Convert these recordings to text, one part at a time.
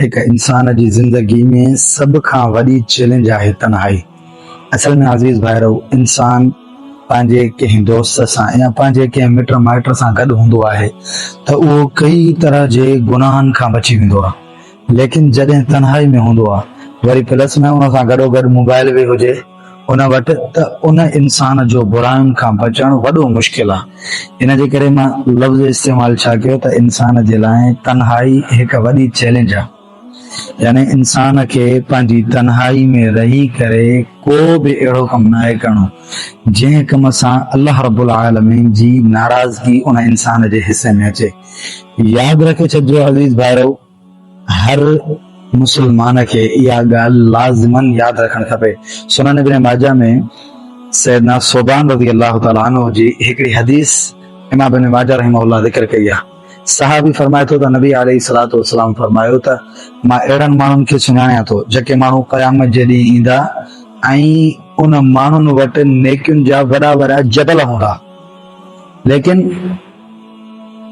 एक इंसान की जिंदगी में सब खां वडी चैलेंज है तन्हाई। असल में अजीज भाईरो इंसान पंहिंजे कंहिं दोस्त सां या पंहिंजे कंहिं मिट माइट सां गॾु हूंदो आहे त उहो कई तरह जे गुनाहनि खां बची वेंदो आहे, लेकिन जॾहिं तन्हाई में हूंदो आहे वरी प्लस में उन सां गॾोगॾु मोबाइल बि हुजे उन वटि त उन इंसान जो बुराइयुनि खां बचणु वॾो मुश्किल आहे। इन जे करे मां लफ़्ज़ इस्तेमालु छा कयो त इंसान जे लाइ तन्हाई हिकु वॾी चैलेंज आहे। यानी इंसान खे पंहिंजी तन्हाई में रही करे को बि अहिड़ो कमु न आहे करणो जंहिं कम सां अल्लाह रब्बुल आलमीन जी नाराज़गी उन इंसान जे हिसे में अचे। यादि रखे छॾिजो अज़ीज़ भाइरो, हर मुसलमान खे इहा ॻाल्हि लाज़िमन यादि रखणु खपे। सुनन इब्न माजा में सैयदना सोबान रज़ी अल्लाह तआला अन्हु जी हिकिड़ी हदीस इमाम इब्न माजा रहमहुल्लाह ज़िक्र कई आहे। सहाबी फरमाए थो त नबी अलैहिस्सलातु वस्सलाम फरमायो त मां अहिड़नि माण्हुनि खे सुञाणियां थो जेके माण्हू क़यामत जे ॾींहुं ईंदा ऐं उन माण्हुनि वटि नेकियुनि जा वॾा वॾा जबल हूंदा, लेकिन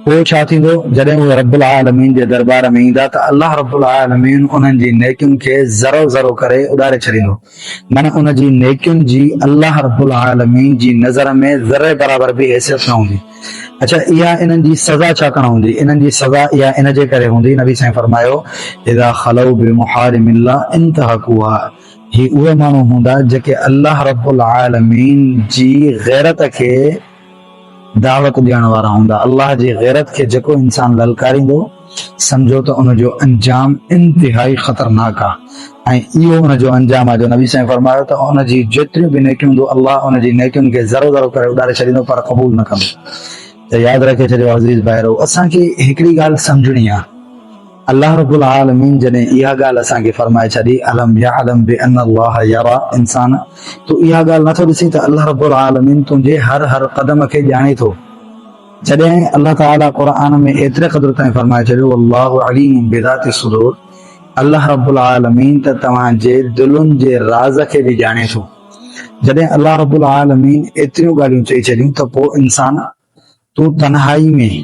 पोइ छा थींदो जॾहिं उहे रब्बुल आलमीन जे दरबार में ईंदा त अल्लाह रब्बुल आलमीन उन्हनि जी नेकियुनि खे ज़रो ज़रो करे उॾारे छॾींदो। माना उन जी नेकियुनि जी अल्लाह रब्बुल आलमीन जी नज़र में ज़रे बराबर बि हैसियत न हूंदी। अच्छा, इहा इन्हनि जी सज़ा छा करणु हूंदी? इन्हनि जी सज़ा इहा इन जे करे हूंदी, नबी साईं फरमायो इज़ा खलऊ बिमुहारिमिल्लाह इंतहकुहा, ही उहे माण्हू हूंदा जेके अल्लाह रब्बुल आलमीन जी गैरत खे दावत ॾियण वारा हूंदा। अल्लाह जी गैरत खे जेको इंसान ललकारींदो समझो त उनजो अंजाम इंतिहाई ख़तरनाक आहे ऐं इहो उनजो अंजाम आहे जो नबी साईं फरमायो त उनजी जेतिरियूं बि नेकियूं हूंदो अल्लाह उनजी नेकियुनि खे ज़रो ज़रो करे उॾारे छॾींदो पर क़बूल न कंदो। त यादि रखे छॾियो अज़ीज़ भाइरो, असांखे हिकिड़ी ॻाल्हि सम्झणी आहे। अल्लाह रब्बुल आलमीन जॾहिं इहा ॻाल्हि असांखे फरमाए छॾी अलम यअलम बिअन्न अल्लाह यरा, इंसान तूं इहा ॻाल्हि नथो ॾिसी त अल्लाह रब्बुल आलमीन तुंहिंजे हर हर क़दम खे ॼाणे थो। जॾहिं अल्लाह ताला क़ुरान में एतिरे क़दुर ताईं फरमाए छॾियो अल्लाहु अलीम बिज़ाति सुदूर, अल्लाह रब्बुल आलमीन त तव्हांजे दिलुनि जे राज़ खे बि ॼाणे थो। जॾहिं अल्लाह रब्बुल आलमीन एतिरियूं ॻाल्हियूं चई छॾियूं त पोइ इंसान तूं तन्हाई में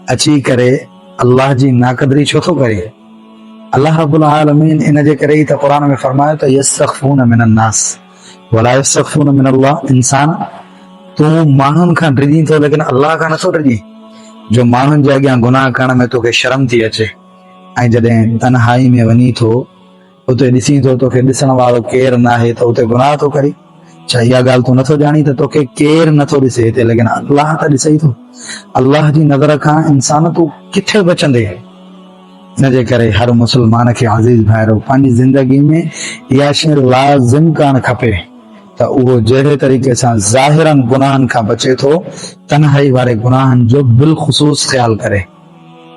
अची करे अल्लाह जी नाक़दरी छो थो करे? अल्लाह रब्बुल आलमीन इन जे करे ई त क़ुरान में फरमायो त यस्तख़फून मिनन्नास वला यस्तख़फून मिनल्लाह, इंसान तूं माण्हुनि खां डिॼी थो लेकिन अल्लाह खां नथो डिॼी। जो माण्हुनि जे अॻियां गुनाह करण में तोखे शर्म थी अचे ऐं जॾहिं तन्हाई में वञी थो उते ॾिसी थो तोखे ॾिसण वारो केरु न आहे त उते गुनाह थो करी। छा इहा ॻाल्हि तूं नथो ॼाणी त तोखे केरु नथो ॾिसे हिते, लेकिन अल्लाह त ॾिसे ई थो। अल्लाह जी नज़र खां इंसान तूं किथे बचंदे? इन जे करे हर मुसलमान खे अज़ीज़ भाइरो पंहिंजी ज़िंदगी में इहा शइ लाज़िम करणु खपे त उहो जहिड़े तरीक़े सां ज़ाहिरनि गुनाहनि खां बचे थो तन्हाई वारे गुनाहनि जो बिलख़ुसूस ख़्यालु करे।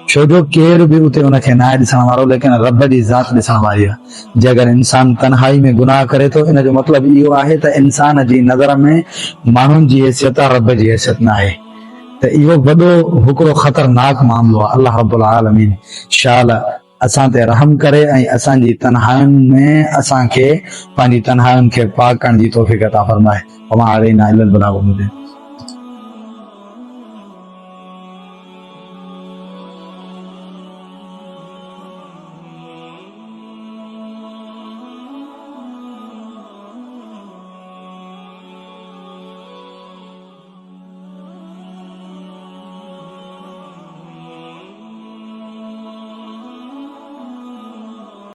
छो जो केरु बि उते उनखे न आहे ॾिसण वारो, लेकिन रब जी ज़ात ॾिसण वारी आहे। जे अगरि इंसान तन्हाई में गुनाह करे थो इन जो मतिलबु इहो आहे त इंसान जी नज़र में माण्हुनि जी हैसियत आहे, रब जी हैसियत न आहे। त इहो वॾो हिकिड़ो ख़तरनाक मामिलो आहे। अल्लाह रब्बुल आलमीन शाल असां ते रहम करे ऐं असांजी तन्हायुनि में असांखे पंहिंजी तन्हायुनि खे पाक करण जी तौफ़ीक़ अता फरमाए। वमा अलैना इल्लल बलागुल मुबीन।